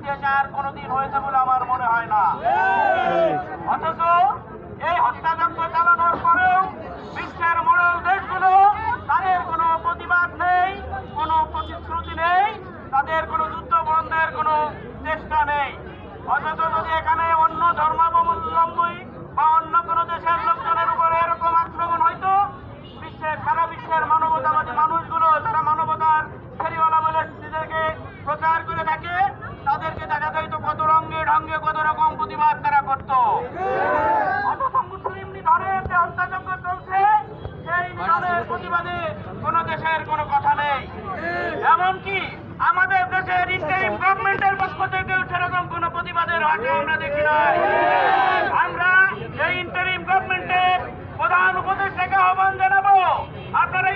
ইতিহাসে আর কোনোদিন হয়েছে বলে আমার মনে হয় না। অথচ এই হত্যাযজ্ঞ চালানোর পরেও বিশ্বের মোড়ল দেশগুলো তাদের কোনো প্রতিবাদ নেই, কোনো প্রতিশ্রুতি নেই, তাদের কোনো যুদ্ধ বন্ধের কোনো চেষ্টা নেই। অথচ যদি এখানে অন্য ধর্মাবলম্বী বা অন্য কোনো দেশের লোকজনের উপরে এরকম আক্রমণ হয়তো, সারা বিশ্বের মানবতাবাদী মানুষগুলো যারা মানবতার ফেরিওয়ালা বলে নিজেদেরকে প্রচার করে থাকে, তাদেরকে দেখা যাইত কত রঙে ঢঙ্গে কত রকম প্রতিবাদ তারা করত। অথচ মুসলিম নিধনের যে হত্যাযজ্ঞ চলছে, সেই নিধনের প্রতিবাদে কোনো দেশের কোনো কথা নেই। এমনকি আমাদের দেশের ইন্টারিম গভর্নমেন্টের পক্ষ থেকেও সেরকম কোনো প্রতিবাদের আশা আমরা দেখি নাই। আমরা এই ইন্টারিম গভর্নমেন্টের প্রধান উপদেষ্টাকে আহ্বান জানাবো, আপনারা